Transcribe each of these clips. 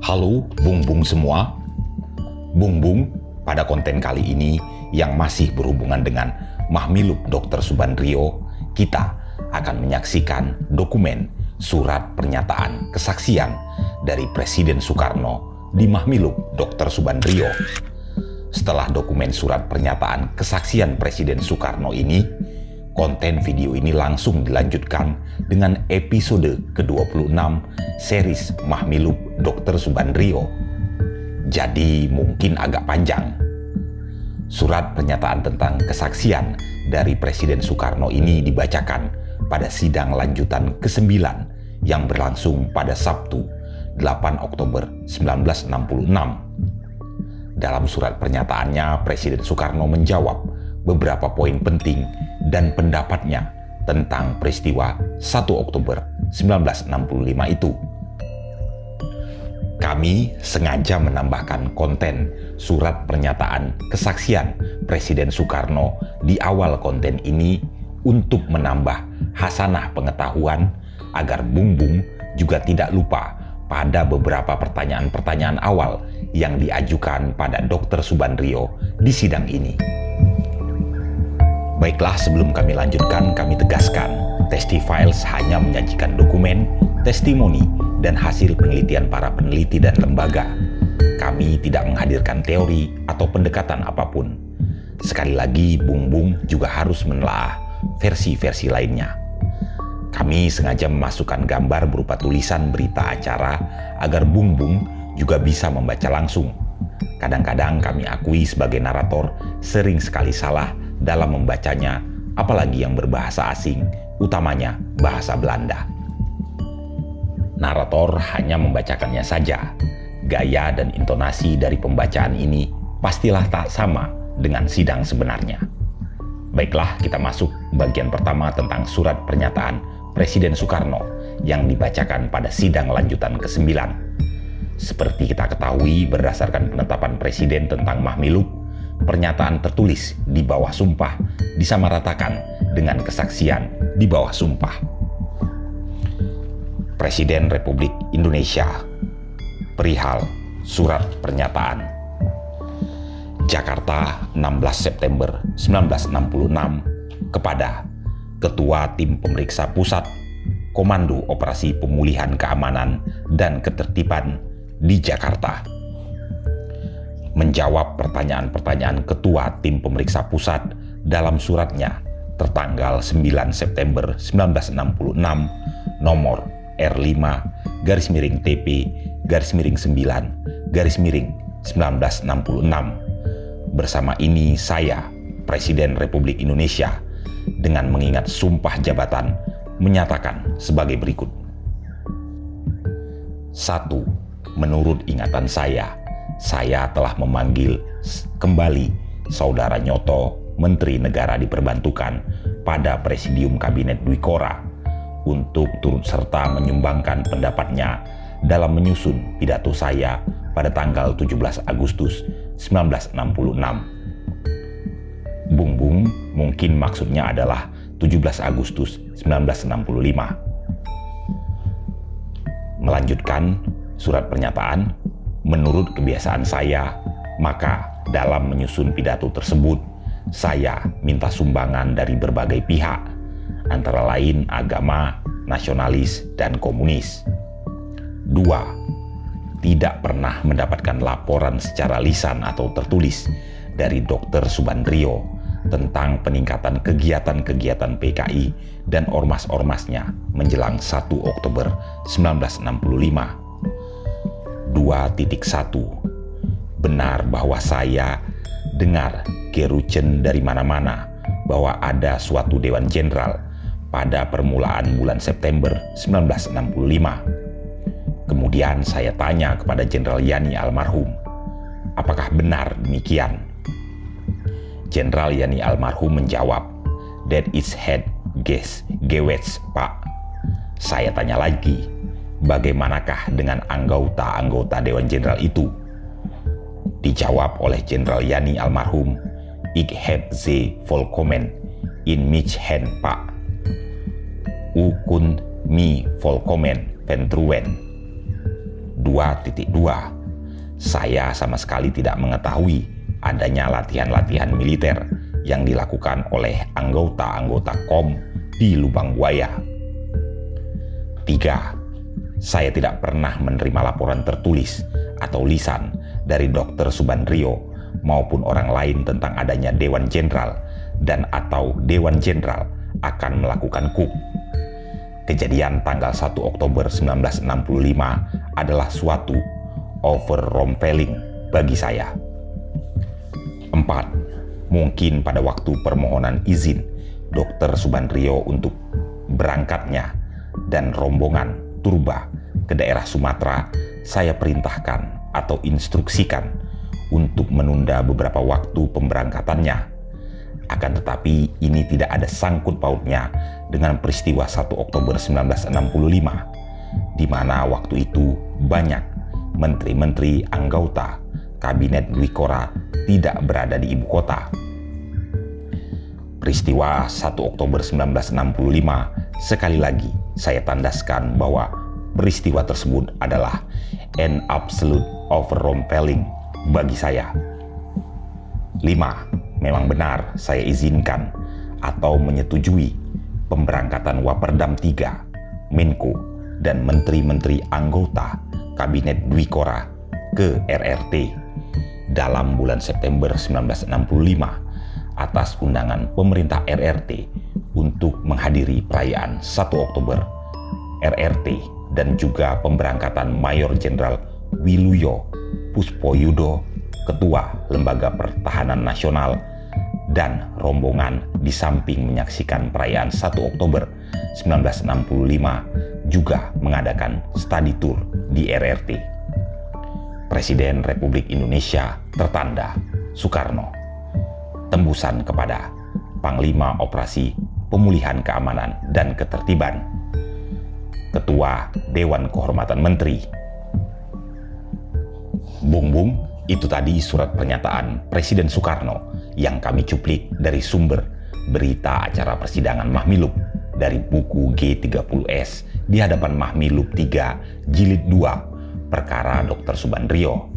Halo Bung-Bung semua. Bung-Bung, pada konten kali ini yang masih berhubungan dengan Mahmilub Dr. Subandrio, kita akan menyaksikan dokumen surat pernyataan kesaksian dari Presiden Soekarno di Mahmilub Dr. Subandrio. Setelah dokumen surat pernyataan kesaksian Presiden Soekarno ini, konten video ini langsung dilanjutkan dengan episode ke-26 series Mahmilub Dr. Subandrio. Jadi mungkin agak panjang. Surat pernyataan tentang kesaksian dari Presiden Soekarno ini dibacakan pada sidang lanjutan ke-9 yang berlangsung pada Sabtu 8 Oktober 1966. Dalam surat pernyataannya, Presiden Soekarno menjawab beberapa poin penting dan pendapatnya tentang peristiwa 1 Oktober 1965 itu. Kami sengaja menambahkan konten surat pernyataan kesaksian Presiden Soekarno di awal konten ini untuk menambah hasanah pengetahuan agar Bung-Bung juga tidak lupa pada beberapa pertanyaan-pertanyaan awal yang diajukan pada Dr. Subandrio di sidang ini. Baiklah, sebelum kami lanjutkan, kami tegaskan, Testifiles hanya menyajikan dokumen, testimoni, dan hasil penelitian para peneliti dan lembaga. Kami tidak menghadirkan teori atau pendekatan apapun. Sekali lagi, Bung-Bung juga harus menelaah versi-versi lainnya. Kami sengaja memasukkan gambar berupa tulisan berita acara agar Bung-Bung juga bisa membaca langsung. Kadang-kadang kami akui sebagai narator sering sekali salah dalam membacanya, apalagi yang berbahasa asing, utamanya bahasa Belanda. Narator hanya membacakannya saja. Gaya dan intonasi dari pembacaan ini pastilah tak sama dengan sidang sebenarnya. Baiklah, kita masuk bagian pertama tentang surat pernyataan Presiden Soekarno yang dibacakan pada sidang lanjutan ke-9. Seperti kita ketahui, berdasarkan penetapan Presiden tentang Mahmilub, pernyataan tertulis di bawah sumpah disamaratakan dengan kesaksian di bawah sumpah. Presiden Republik Indonesia perihal surat pernyataan. Jakarta, 16 September 1966, kepada Ketua Tim Pemeriksa Pusat Komando Operasi Pemulihan Keamanan dan Ketertiban di Jakarta. Menjawab pertanyaan-pertanyaan Ketua Tim Pemeriksa Pusat dalam suratnya tertanggal 9 September 1966 nomor R5-TP-9-1966. Bersama ini saya, Presiden Republik Indonesia, dengan mengingat sumpah jabatan menyatakan sebagai berikut. 1. Menurut ingatan saya telah memanggil kembali Saudara Nyoto, Menteri Negara Diperbantukan pada Presidium Kabinet Dwi Kora untuk turut serta menyumbangkan pendapatnya dalam menyusun pidato saya pada tanggal 17 Agustus 1966. Bung-Bung, mungkin maksudnya adalah 17 Agustus 1965. Melanjutkan surat pernyataan, menurut kebiasaan saya, maka dalam menyusun pidato tersebut, saya minta sumbangan dari berbagai pihak, antara lain agama, nasionalis, dan komunis. 2. Tidak pernah mendapatkan laporan secara lisan atau tertulis dari Dr. Subandrio tentang peningkatan kegiatan-kegiatan PKI dan ormas-ormasnya menjelang 1 Oktober 1965. 2.1. Benar bahwa saya dengar kerucen dari mana-mana bahwa ada suatu Dewan Jenderal pada permulaan bulan September 1965. Kemudian saya tanya kepada Jenderal Yani almarhum, apakah benar demikian? Jenderal Yani almarhum menjawab, "That is head guess, gewets, Pak." Saya tanya lagi, bagaimanakah dengan anggota-anggota Dewan Jenderal itu? Dijawab oleh Jenderal Yani almarhum, "Ik heb ze volkomen in mich hand, Pak. U kun mi volkomen ventruwen." 2.2. Saya sama sekali tidak mengetahui adanya latihan-latihan militer yang dilakukan oleh anggota-anggota KOM di Lubang Buaya. 3. Saya tidak pernah menerima laporan tertulis atau lisan dari Dr. Subandrio maupun orang lain tentang adanya Dewan Jenderal dan atau Dewan Jenderal akan melakukan coup. Kejadian tanggal 1 Oktober 1965 adalah suatu overrumpling bagi saya. 4. Mungkin pada waktu permohonan izin Dr. Subandrio untuk berangkatnya dan rombongan Turba ke daerah Sumatera, saya perintahkan atau instruksikan untuk menunda beberapa waktu pemberangkatannya. Akan tetapi ini tidak ada sangkut pautnya dengan peristiwa 1 Oktober 1965, di mana waktu itu banyak menteri-menteri anggota Kabinet Dwikora tidak berada di ibu kota. Peristiwa 1 Oktober 1965 sekali lagi saya tandaskan bahwa peristiwa tersebut adalah an absolute overrumpling bagi saya. 5. Memang benar saya izinkan atau menyetujui pemberangkatan Waperdam 3, Menko, dan menteri-menteri anggota Kabinet Dwikora ke RRT dalam bulan September 1965 atas undangan pemerintah RRT untuk menghadiri perayaan 1 Oktober RRT dan juga pemberangkatan Mayor Jenderal Wiluyo Puspoyudo, Ketua Lembaga Pertahanan Nasional, dan rombongan di samping menyaksikan perayaan 1 Oktober 1965 juga mengadakan study tour di RRT. Presiden Republik Indonesia tertanda Soekarno. Tembusan kepada Panglima Operasi Pemulihan Keamanan dan Ketertiban, Ketua Dewan Kehormatan Menteri. Bung, itu tadi surat pernyataan Presiden Soekarno yang kami cuplik dari sumber berita acara persidangan Mahmilub dari buku G30S di hadapan Mahmilub 3 Jilid 2 perkara Dr. Subandrio.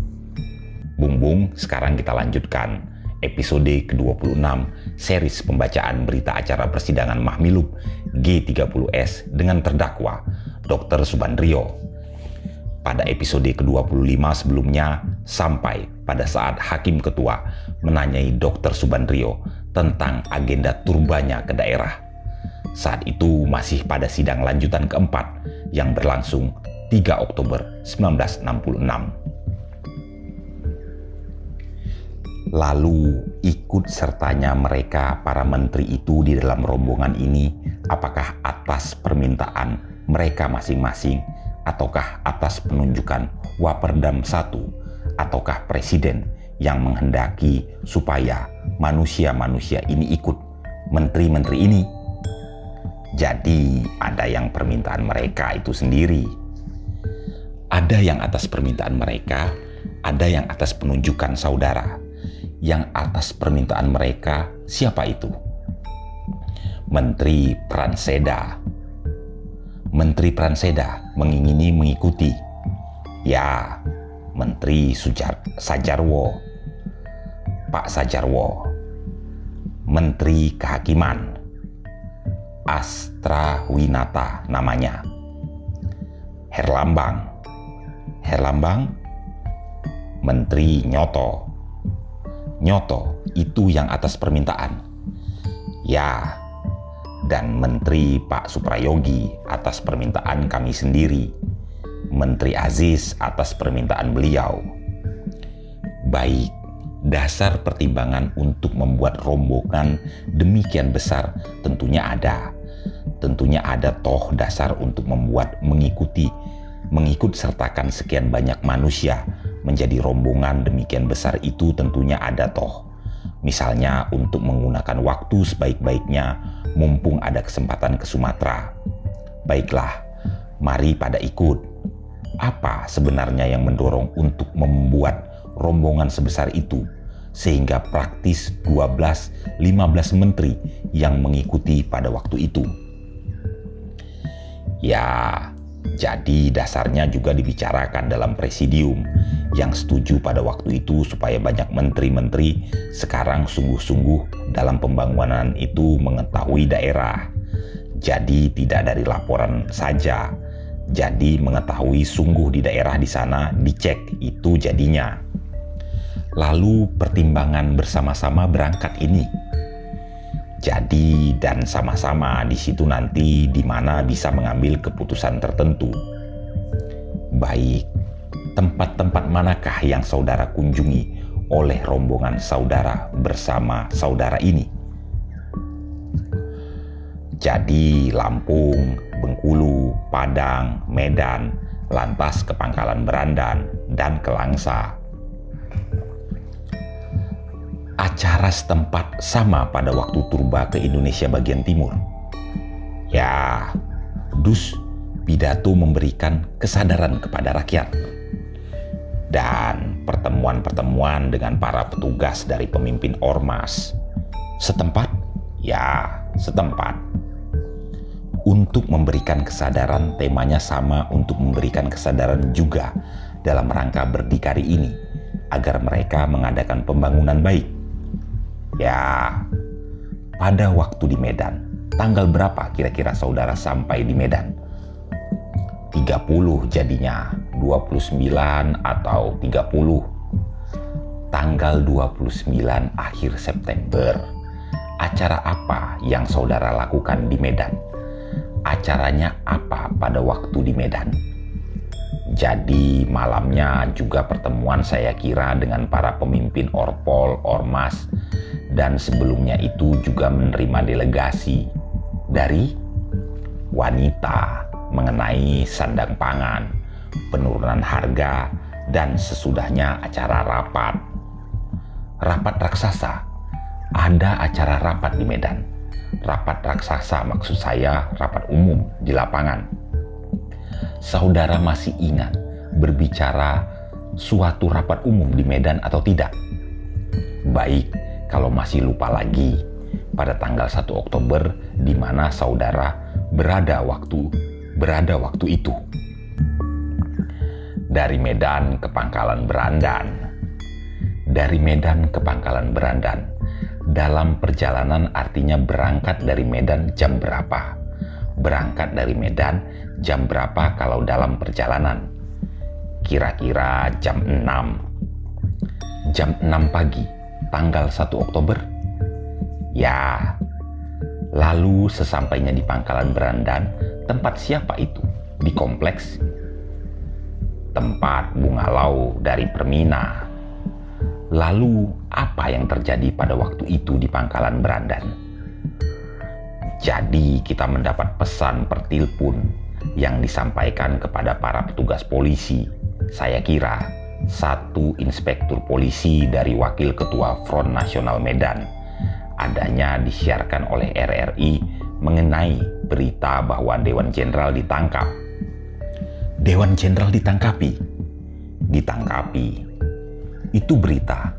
Bung, sekarang kita lanjutkan episode ke-26 series pembacaan berita acara persidangan Mahmilub G30S dengan terdakwa Dr. Subandrio. Pada episode ke-25 sebelumnya sampai pada saat Hakim Ketua menanyai Dr. Subandrio tentang agenda turbanya ke daerah. Saat itu masih pada sidang lanjutan keempat yang berlangsung 3 Oktober 1966. Lalu ikut sertanya mereka para menteri itu di dalam rombongan ini apakah atas permintaan mereka masing-masing ataukah atas penunjukan Waperdam 1 ataukah presiden yang menghendaki supaya manusia-manusia ini ikut menteri-menteri ini. Jadi ada yang permintaan mereka itu sendiri. Ada yang atas permintaan mereka, ada yang atas penunjukan saudara. Yang atas permintaan mereka siapa itu? Menteri Pranseda. Menteri Pranseda mengingini mengikuti. Ya, Menteri Sajarwo. Pak Sajarwo. Menteri Kehakiman. Astra Winata namanya. Herlambang. Menteri Nyoto itu yang atas permintaan. Ya, dan Menteri Pak Suprayogi atas permintaan kami sendiri. Menteri Aziz atas permintaan beliau. Baik, dasar pertimbangan untuk membuat rombongan demikian besar tentunya ada. Tentunya ada toh dasar untuk membuat mengikut sertakan sekian banyak manusia menjadi rombongan demikian besar itu tentunya ada toh. Misalnya untuk menggunakan waktu sebaik-baiknya mumpung ada kesempatan ke Sumatera. Baiklah, mari pada ikut. Apa sebenarnya yang mendorong untuk membuat rombongan sebesar itu sehingga praktis 12-15 menteri yang mengikuti pada waktu itu? Ya, Jadi dasarnya juga dibicarakan dalam presidium yang setuju pada waktu itu supaya banyak menteri-menteri sekarang sungguh-sungguh dalam pembangunan itu mengetahui daerah. Jadi tidak dari laporan saja. Jadi mengetahui sungguh di daerah di sana, dicek itu jadinya. Lalu pertimbangan bersama-sama berangkat ini. Jadi dan sama-sama di situ nanti di mana bisa mengambil keputusan tertentu. Baik, tempat-tempat manakah yang saudara kunjungi oleh rombongan saudara bersama saudara ini? Jadi Lampung, Bengkulu, Padang, Medan, lantas ke Pangkalan Berandan, dan ke Langsa. Acara setempat sama pada waktu Turba ke Indonesia bagian timur. Ya, dus pidato memberikan kesadaran kepada rakyat. Dan pertemuan-pertemuan dengan para petugas dari pemimpin ormas. Setempat? Ya, setempat. Untuk memberikan kesadaran, temanya sama untuk memberikan kesadaran juga dalam rangka berdikari ini, agar mereka mengadakan pembangunan baik. Ya, pada waktu di Medan, tanggal berapa kira-kira saudara sampai di Medan? 30 jadinya, 29 atau 30. Tanggal 29 akhir September. Acara apa yang saudara lakukan di Medan? Acaranya apa pada waktu di Medan? Jadi malamnya juga pertemuan saya kira dengan para pemimpin Orpol, Ormas, dan sebelumnya itu juga menerima delegasi dari wanita mengenai sandang pangan, penurunan harga, dan sesudahnya acara rapat. Rapat raksasa. Ada acara rapat di Medan. Rapat raksasa maksud saya rapat umum di lapangan. Saudara masih ingat berbicara suatu rapat umum di Medan atau tidak? Baik, kalau masih lupa lagi, pada tanggal 1 Oktober di mana saudara berada waktu itu. Dari Medan ke Pangkalan Berandan. Dari Medan ke Pangkalan Berandan. Dalam perjalanan artinya berangkat dari Medan jam berapa? Berangkat dari Medan jam berapa kalau dalam perjalanan? Kira-kira jam 6. Jam 6 pagi, tanggal 1 Oktober? Ya. Lalu sesampainya di Pangkalan Berandan, tempat siapa itu? Di kompleks? Tempat Bungalau dari Permina. Lalu apa yang terjadi pada waktu itu di Pangkalan Berandan? Jadi kita mendapat pesan per telepon yang disampaikan kepada para petugas polisi. Saya kira satu inspektur polisi dari Wakil Ketua Front Nasional Medan. Adanya disiarkan oleh RRI mengenai berita bahwa Dewan Jenderal ditangkap. Dewan Jenderal ditangkapi. Itu berita.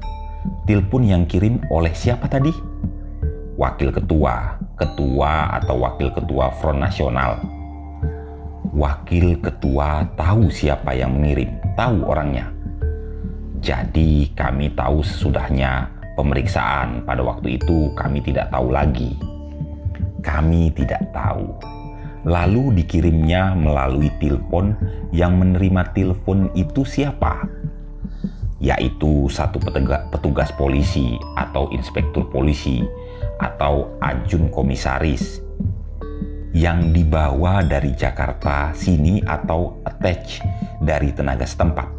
Telepon yang kirim oleh siapa tadi? Wakil Ketua atau Wakil Ketua Front Nasional. Wakil Ketua tahu siapa yang mengirim, tahu orangnya. Jadi kami tahu sesudahnya pemeriksaan pada waktu itu kami tidak tahu lagi. Kami tidak tahu. Lalu dikirimnya melalui telepon, yang menerima telepon itu siapa? Yaitu satu petugas polisi atau inspektur polisi atau ajun komisaris yang dibawa dari Jakarta sini atau attach dari tenaga setempat.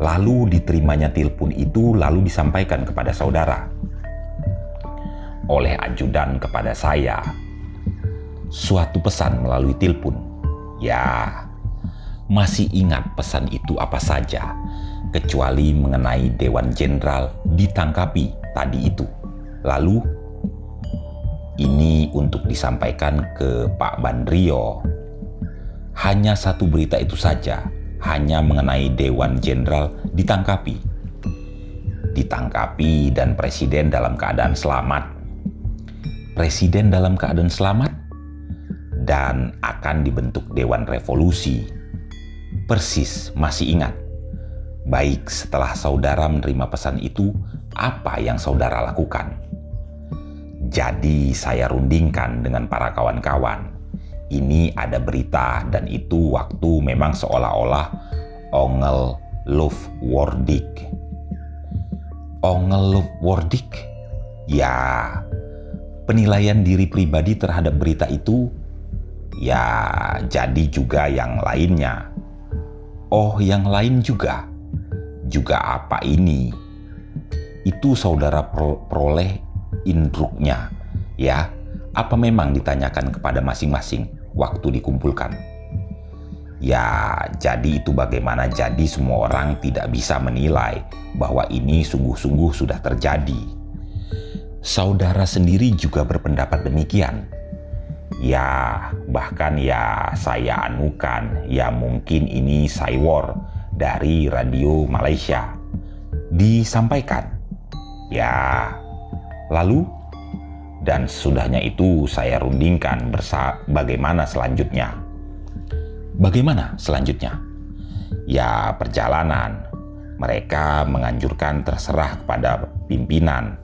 Lalu diterimanya telepon itu lalu disampaikan kepada saudara oleh ajudan kepada saya. Suatu pesan melalui telepon. Ya, masih ingat pesan itu apa saja, kecuali mengenai Dewan Jenderal ditangkapi tadi itu. Lalu, ini untuk disampaikan ke Pak Bandrio. Hanya satu berita itu saja, hanya mengenai Dewan Jenderal ditangkapi. Ditangkapi dan Presiden dalam keadaan selamat. Presiden dalam keadaan selamat? dan akan dibentuk Dewan Revolusi. Persis masih ingat. Baik, setelah saudara menerima pesan itu, apa yang saudara lakukan? Jadi saya rundingkan dengan para kawan-kawan. Ini ada berita dan itu waktu memang seolah-olah Ongel Loefwordik. Ongel Loefwordik? Ya, penilaian diri pribadi terhadap berita itu, ya jadi juga yang lainnya. Oh, yang lain juga? Juga apa ini? Itu saudara peroleh indruknya, ya? Apa memang ditanyakan kepada masing-masing waktu dikumpulkan? Ya, jadi itu bagaimana jadi semua orang tidak bisa menilai bahwa ini sungguh-sungguh sudah terjadi. Saudara sendiri juga berpendapat demikian. Ya, bahkan ya saya anukan, ya mungkin ini Saywar dari Radio Malaysia. Disampaikan. Ya, lalu? Dan sesudahnya itu saya rundingkan bagaimana selanjutnya. Bagaimana selanjutnya? Ya perjalanan. Mereka menganjurkan terserah kepada pimpinan.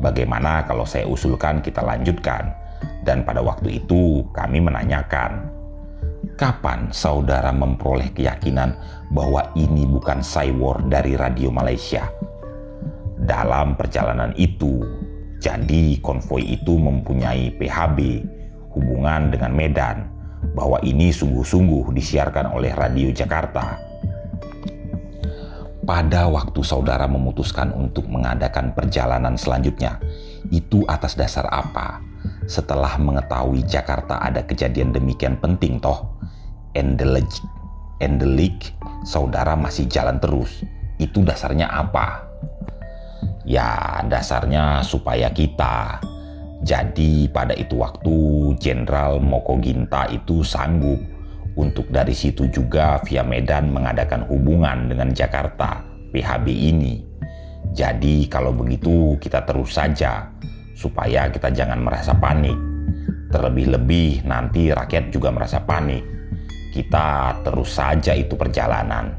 Bagaimana kalau saya usulkan kita lanjutkan. Dan pada waktu itu kami menanyakan, kapan saudara memperoleh keyakinan bahwa ini bukan Saywar dari Radio Malaysia? Dalam perjalanan itu, jadi konvoi itu mempunyai PHB, hubungan dengan Medan, bahwa ini sungguh-sungguh disiarkan oleh Radio Jakarta. Pada waktu saudara memutuskan untuk mengadakan perjalanan selanjutnya, itu atas dasar apa? Setelah mengetahui Jakarta ada kejadian demikian penting toh, Endelik, saudara masih jalan terus. Itu dasarnya apa? Ya dasarnya supaya kita. Jadi pada itu waktu Jenderal Mokoginta itu sanggup untuk dari situ juga via Medan mengadakan hubungan dengan Jakarta, PHB ini. Jadi kalau begitu kita terus saja supaya kita jangan merasa panik. Terlebih-lebih nanti rakyat juga merasa panik. Kita terus saja itu perjalanan.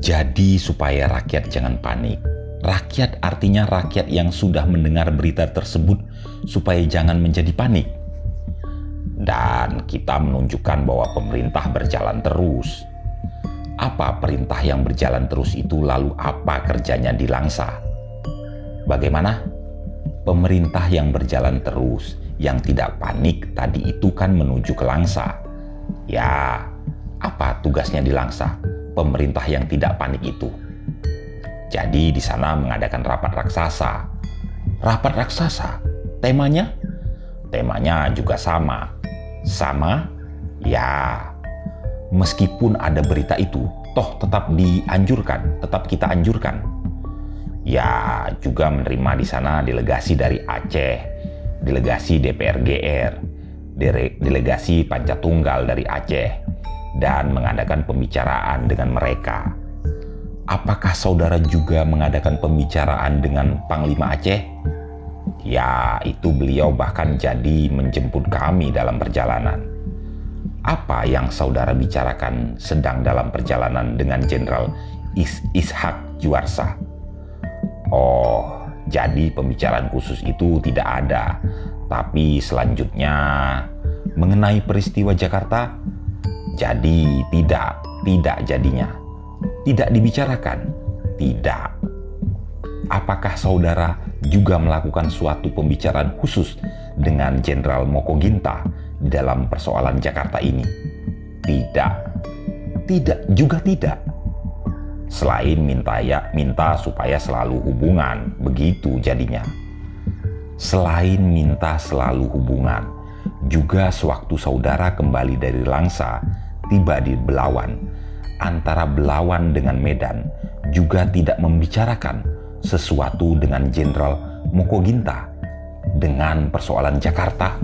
Jadi supaya rakyat jangan panik. Rakyat artinya rakyat yang sudah mendengar berita tersebut supaya jangan menjadi panik. Dan kita menunjukkan bahwa pemerintah berjalan terus. Apa perintah yang berjalan terus itu lalu apa kerjanya di Langsa? Bagaimana? Pemerintah yang berjalan terus, yang tidak panik tadi itu kan menuju ke Langsa. Ya, apa tugasnya di Langsa? Pemerintah yang tidak panik itu. Jadi di sana mengadakan rapat raksasa. Rapat raksasa, temanya? Temanya juga sama. Sama? Ya, meskipun ada berita itu, toh tetap dianjurkan, tetap kita anjurkan. Ya, juga menerima di sana delegasi dari Aceh, delegasi DPR GR, delegasi Pancatunggal dari Aceh, dan mengadakan pembicaraan dengan mereka. Apakah saudara juga mengadakan pembicaraan dengan Panglima Aceh? Ya, itu beliau bahkan jadi menjemput kami dalam perjalanan. Apa yang saudara bicarakan sedang dalam perjalanan dengan Jenderal Ishak Juarsa? Oh, jadi pembicaraan khusus itu tidak ada. Tapi selanjutnya mengenai peristiwa Jakarta, jadi tidak jadinya. Tidak dibicarakan? Tidak. Apakah saudara juga melakukan suatu pembicaraan khusus dengan Jenderal Mokoginta di dalam persoalan Jakarta ini? Tidak. Tidak, juga tidak. Selain minta supaya selalu hubungan, begitu jadinya. Selain minta selalu hubungan, juga sewaktu saudara kembali dari Langsa, tiba di Belawan, antara Belawan dengan Medan juga tidak membicarakan sesuatu dengan Jenderal Mokoginta dengan persoalan Jakarta.